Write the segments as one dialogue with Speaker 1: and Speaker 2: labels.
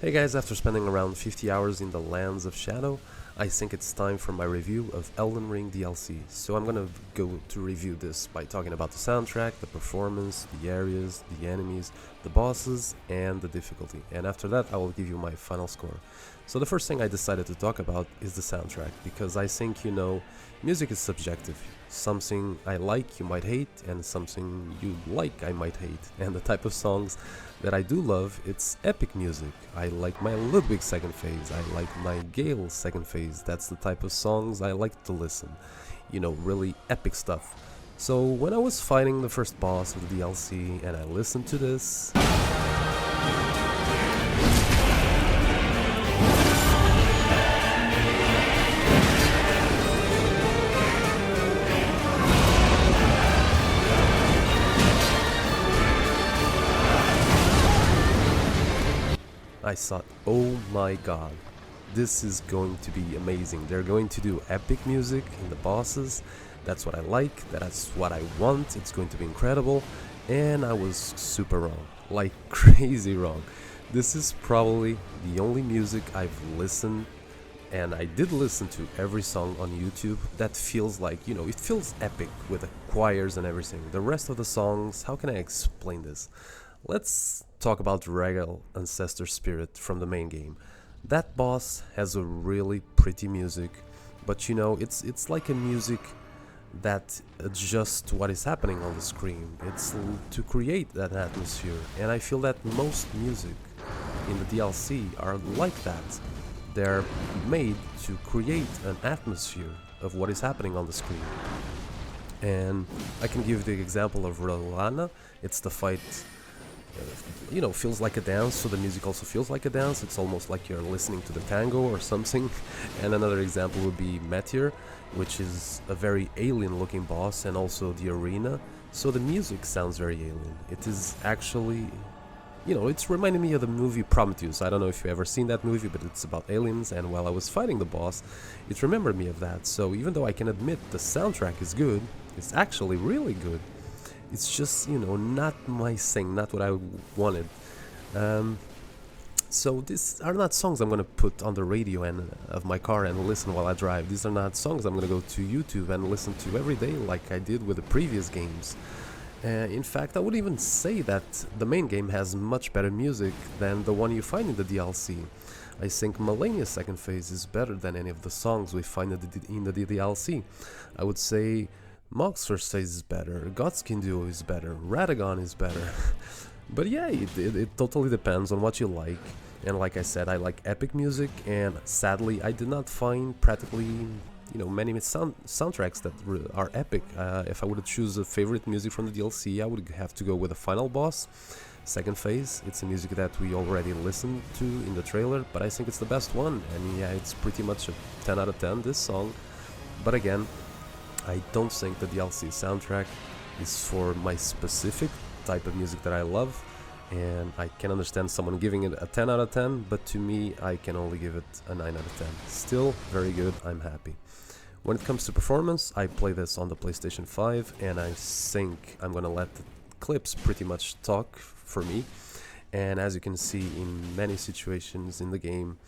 Speaker 1: Hey guys, after spending around 50 hours in the lands of Shadow, I think it's time for my review of Elden Ring Dlc. So I'm gonna go to review this by talking about the soundtrack, the performance, the areas, the enemies, the bosses, and the difficulty. And after that I will give you my final score. So the first thing I decided to talk about is the soundtrack, because I think, music is subjective. Something I like you might hate, and something you like I might hate. And the type of songs that I do love, it's epic music. I like my Ludwig second phase, I like my Gale second phase. That's the type of songs I like to listen. Really epic stuff. So when I was fighting the first boss of the DLC and I listened to this, I thought, oh my god, this is going to be amazing. They're going to do epic music in the bosses. That's what I like, that's what I want, it's going to be incredible. And I was super wrong, like crazy wrong. This is probably the only music I've listened, and I did listen to every song on YouTube, that feels like, it feels epic with the choirs and everything. The rest of the songs, how can I explain this? Let's talk about Regal Ancestor Spirit from the main game. That boss has a really pretty music, but it's like a music that adjusts what is happening on the screen. It's to create that atmosphere, and I feel that most music in the DLC are like that. They're made to create an atmosphere of what is happening on the screen. And I can give the example of Rolana. It's the fight, feels like a dance, so the music also feels like a dance. It's almost like you're listening to the tango or something. And another example would be Meteor, which is a very alien looking boss, and also the arena, so the music sounds very alien. It is actually, it's reminding me of the movie Prometheus. I don't know if you've ever seen that movie, but it's about aliens, and while I was fighting the boss, it remembered me of that. So even though I can admit the soundtrack is good, it's actually really good. It's just, not my thing, not what I wanted. So these are not songs I'm gonna put on the radio and of my car and listen while I drive. These are not songs I'm gonna go to YouTube and listen to every day like I did with the previous games. In fact, I would even say that the main game has much better music than the one you find in the DLC. I think Malenia's second phase is better than any of the songs we find in the DLC. I would say Mog's first phase is better, Godskin Duo is better, Radagon is better. But yeah, it totally depends on what you like. And like I said, I like epic music, and sadly I did not find practically, many soundtracks that are epic. If I would choose a favorite music from the DLC, I would have to go with the final boss, second phase. It's a music that we already listened to in the trailer, but I think it's the best one. And yeah, it's pretty much a 10 out of 10, this song. But again, I don't think the DLC soundtrack is for my specific type of music that I love, and I can understand someone giving it a 10 out of 10, but to me I can only give it a 9 out of 10. Still very good, I'm happy. When it comes to performance, I play this on the PlayStation 5, and I think I'm gonna let the clips pretty much talk for me. And as you can see, in many situations in the game,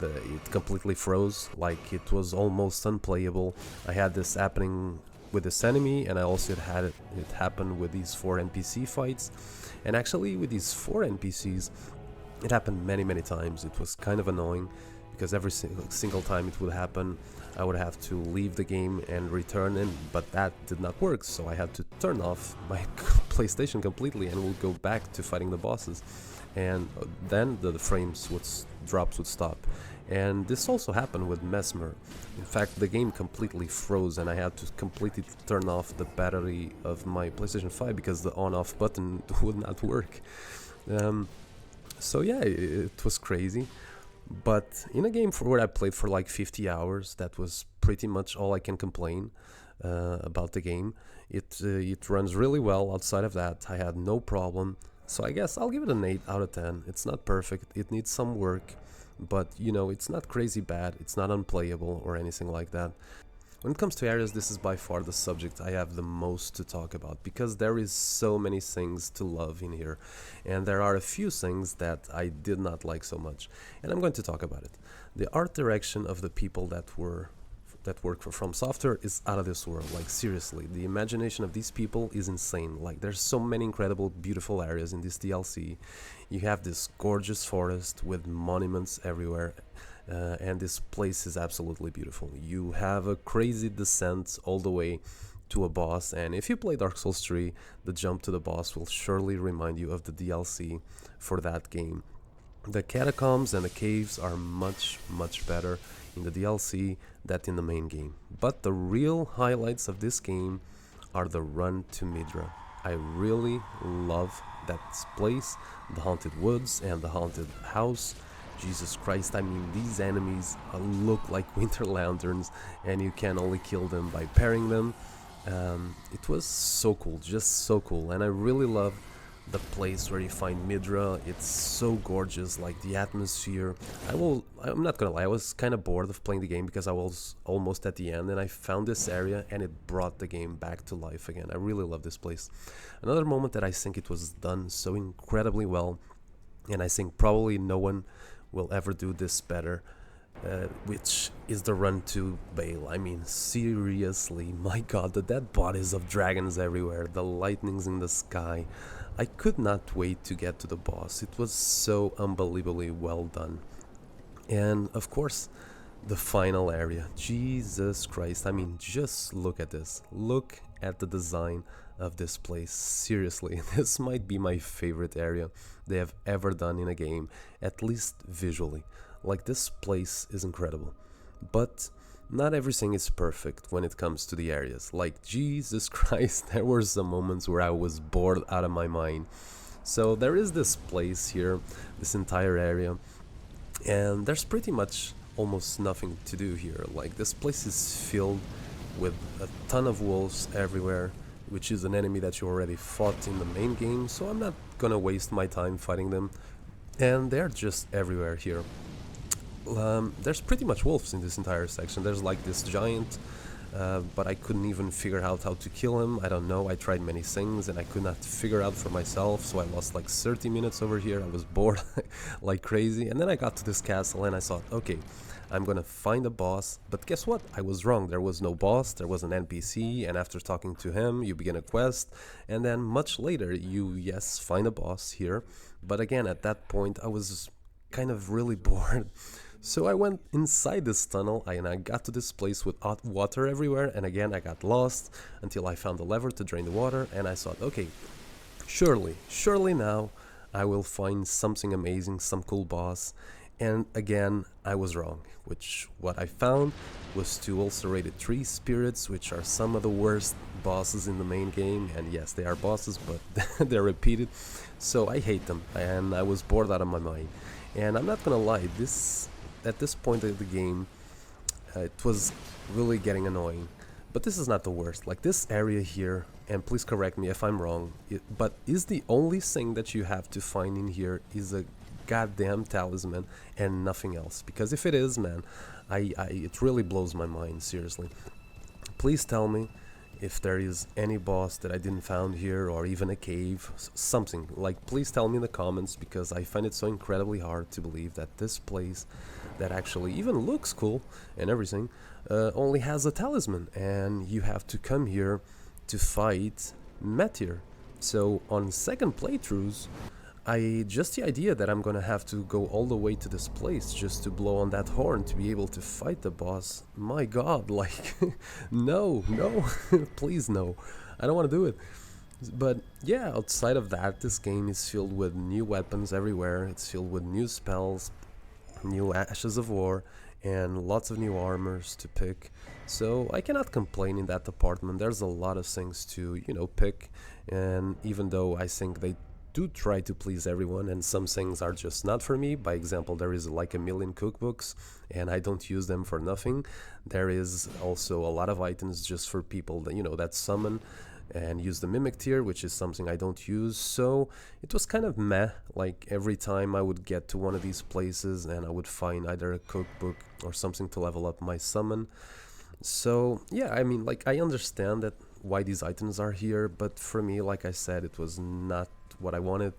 Speaker 1: it completely froze, like it was almost unplayable. I had this happening with this enemy, and I also had it happen with these 4 NPC fights. And actually with these 4 NPCs, it happened many times. It was kind of annoying, because every single time it would happen, I would have to leave the game and return in, but that did not work, so I had to turn off my PlayStation completely and would go back to fighting the bosses. And then the frames drops would stop. And this also happened with Mesmer. In fact, the game completely froze, and I had to completely turn off the battery of my PlayStation 5 because the on-off button would not work. So yeah, it was crazy. But in a game where I played for like 50 hours, that was pretty much all I can complain about the game. It runs really well. Outside of that, I had no problem. So I guess I'll give it an 8 out of 10. It's not perfect, it needs some work, but it's not crazy bad, it's not unplayable or anything like that. When it comes to areas, this is by far the subject I have the most to talk about because there is so many things to love in here, and there are a few things that I did not like so much, and I'm going to talk about it. The art direction of the people that work for From Software is out of this world. Like seriously, the imagination of these people is insane. Like there's so many incredible, beautiful areas in this DLC. You have this gorgeous forest with monuments everywhere. And this place is absolutely beautiful. You have a crazy descent all the way to a boss, and if you play Dark Souls 3, the jump to the boss will surely remind you of the DLC for that game. The catacombs and the caves are much, much better in the DLC than in the main game. But the real highlights of this game are the run to Midra. I really love that place, the haunted woods and the haunted house. Jesus Christ, I mean, these enemies look like winter lanterns, and you can only kill them by parrying them. It was so cool, just so cool, and I really love the place where you find Midra. It's so gorgeous, like the atmosphere. I'm not gonna lie, I was kind of bored of playing the game because I was almost at the end, and I found this area and it brought the game back to life again. I really love this place. Another moment that I think it was done so incredibly well, and I think probably no one will ever do this better, which is the run to Bale. I mean, seriously, my god, the dead bodies of dragons everywhere, the lightnings in the sky. I could not wait to get to the boss. It was so unbelievably well done. And of course, the final area. Jesus Christ, I mean, just look at this. Look at the design of this place. Seriously, this might be my favorite area they have ever done in a game, at least visually. Like, this place is incredible. But not everything is perfect when it comes to the areas. Like, Jesus Christ, there were some moments where I was bored out of my mind. So there is this place here, this entire area, and there's pretty much almost nothing to do here. Like, this place is filled with a ton of wolves everywhere, which is an enemy that you already fought in the main game, so I'm not gonna waste my time fighting them. And they're just everywhere here. There's pretty much wolves in this entire section. There's like this giant, but I couldn't even figure out how to kill him. I don't know, I tried many things and I could not figure out for myself, so I lost like 30 minutes over here. I was bored like crazy, and then I got to this castle and I thought, okay, I'm gonna find a boss, but guess what? I was wrong. There was no boss, there was an NPC, and after talking to him, you begin a quest, and then much later, you, yes, find a boss here, but again, at that point, I was kind of really bored. So I went inside this tunnel, and I got to this place with hot water everywhere, and again, I got lost until I found a lever to drain the water, and I thought, okay, surely now, I will find something amazing, some cool boss. And again, I was wrong, which what I found was two ulcerated tree spirits, which are some of the worst bosses in the main game. And yes, they are bosses, but they're repeated, so I hate them, and I was bored out of my mind. And I'm not gonna lie, at this point of the game, it was really getting annoying. But this is not the worst. Like, this area here, and please correct me if I'm wrong, but is the only thing that you have to find in here is a goddamn talisman and nothing else. Because if it is, man, it really blows my mind, seriously. Please tell me if there is any boss that I didn't found here, or even a cave, something. Like, please tell me in the comments, because I find it so incredibly hard to believe that this place that actually even looks cool and everything only has a talisman, and you have to come here to fight Metyr. So on second playthroughs, the idea that I'm gonna have to go all the way to this place just to blow on that horn to be able to fight the boss, my god, like, no, please no, I don't want to do it. But yeah, outside of that, this game is filled with new weapons everywhere, it's filled with new spells, new ashes of war, and lots of new armors to pick, so I cannot complain in that department. There's a lot of things to, pick, and even though I think they do try to please everyone, and some things are just not for me. By example, there is like a million cookbooks and I don't use them for nothing. There is also a lot of items just for people that that summon and use the mimic tier, which is something I don't use. So it was kind of meh. Like, every time I would get to one of these places and I would find either a cookbook or something to level up my summon, So yeah, I mean, like I understand that why these items are here, but for me, like I said, it was not what I wanted.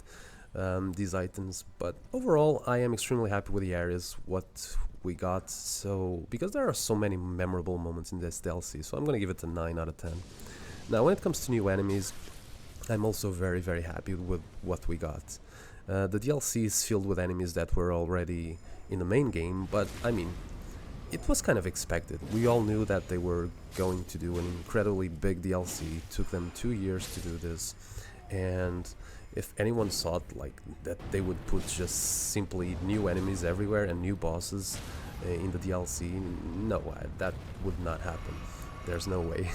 Speaker 1: These items, but overall, I am extremely happy with the areas, what we got. So because there are so many memorable moments in this DLC, so I'm gonna give it a 9 out of 10. Now, when it comes to new enemies, I'm also very happy with what we got. The DLC is filled with enemies that were already in the main game, but I mean, it was kind of expected. We all knew that they were going to do an incredibly big DLC. It took them 2 years to do this, and if anyone thought like that they would put just simply new enemies everywhere and new bosses in the DLC, no, that would not happen. There's no way.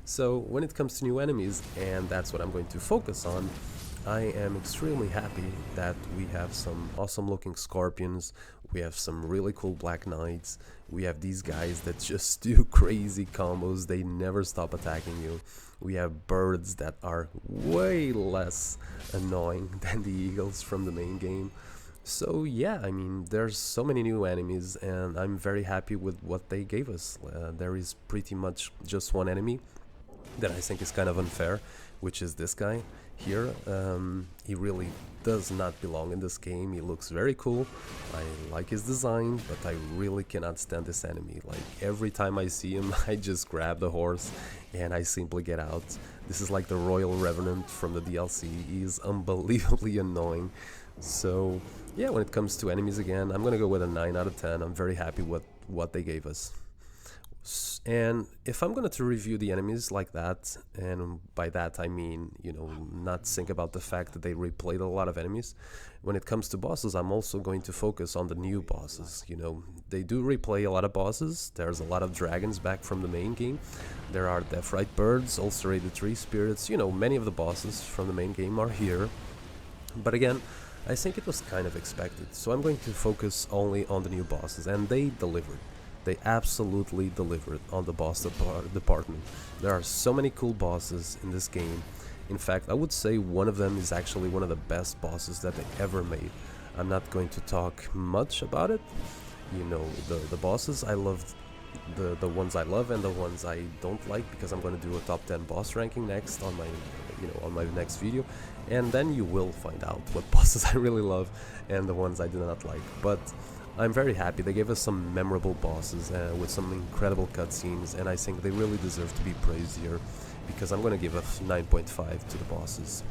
Speaker 1: So when it comes to new enemies, and that's what I'm going to focus on, I am extremely happy that we have some awesome looking scorpions, we have some really cool black knights, we have these guys that just do crazy combos, they never stop attacking you. We have birds that are way less annoying than the eagles from the main game. So yeah, I mean, there's so many new enemies and I'm very happy with what they gave us. There is pretty much just one enemy that I think is kind of unfair, which is this guy here. He really does not belong in this game. He looks very cool. I like his design, but I really cannot stand this enemy. Like every time I see him, I just grab the horse and I simply get out. This is like the Royal Revenant from the DLC. He is unbelievably annoying. So yeah, when it comes to enemies again, I'm gonna go with a 9 out of 10. I'm very happy with what they gave us. And if I'm going to review the enemies like that, and by that I mean, you know, not think about the fact that they replayed a lot of enemies, when it comes to bosses, I'm also going to focus on the new bosses. You know, they do replay a lot of bosses. There's a lot of dragons back from the main game. There are deathrite birds, ulcerated tree spirits. You know, many of the bosses from the main game are here. But again, I think it was kind of expected. So I'm going to focus only on the new bosses, and they delivered. They absolutely delivered on the boss department. There are so many cool bosses in this game. In fact, I would say one of them is actually one of the best bosses that they ever made. I'm not going to talk much about it. You know, the bosses, I love the ones I love and the ones I don't like, because I'm going to do a top 10 boss ranking next on my, you know, on my next video, and then you will find out what bosses I really love and the ones I do not like. But I'm very happy. They gave us some memorable bosses with some incredible cutscenes, and I think they really deserve to be praised here, because I'm going to give a 9.5 to the bosses.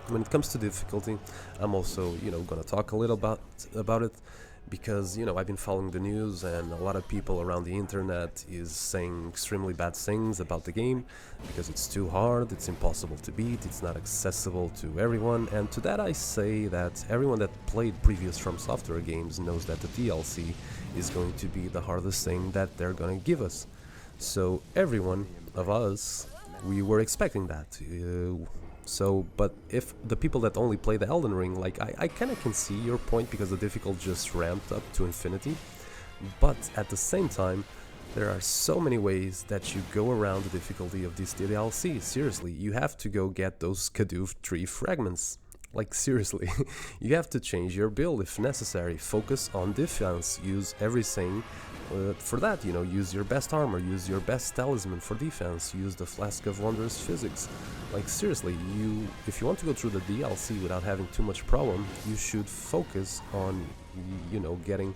Speaker 1: When it comes to difficulty, I'm also, you know, going to talk a little about it, because, you know, I've been following the news and a lot of people around the internet is saying extremely bad things about the game, because it's too hard, it's impossible to beat, it's not accessible to everyone. And to that I say that everyone that played previous From Software games knows that the DLC is going to be the hardest thing that they're gonna give us. So everyone of us, we were expecting that. But if the people that only play the Elden Ring, like, I kind of can see your point, because the difficulty just ramped up to infinity. But at the same time, there are so many ways that you go around the difficulty of this DLC. Seriously, you have to go get those Kadoof tree fragments. Like, seriously, you have to change your build if necessary. Focus on defense, use everything for that, you know, use your best armor, use your best talisman for defense, use the Flask of Wondrous Physics. Like, seriously, if you want to go through the DLC without having too much problem, you should focus on, you know, getting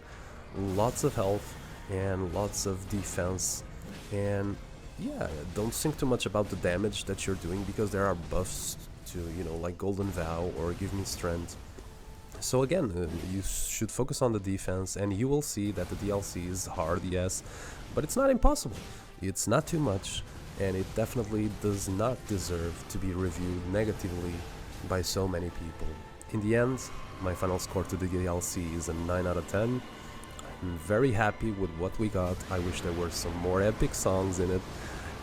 Speaker 1: lots of health and lots of defense. And yeah, don't think too much about the damage that you're doing, because there are buffs to, you know, like Golden Vow or Give Me Strength. So again, you should focus on the defense, and you will see that the DLC is hard, yes, but it's not impossible. It's not too much, and it definitely does not deserve to be reviewed negatively by so many people. In the end, my final score to the DLC is a 9 out of 10. I'm very happy with what we got. I wish there were some more epic songs in it,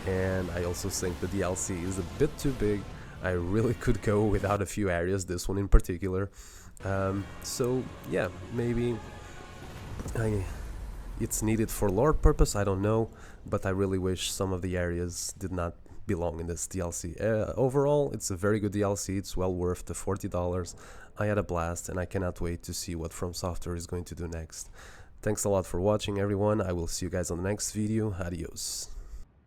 Speaker 1: and I also think the DLC is a bit too big. I really could go without a few areas, this one in particular. So yeah, maybe it's needed for lore purpose, I don't know, but I really wish some of the areas did not belong in this DLC. Overall, it's a very good DLC, it's well worth the $40. I had a blast, and I cannot wait to see what From Software is going to do next. Thanks a lot for watching, everyone. I will see you guys on the next video. Adios.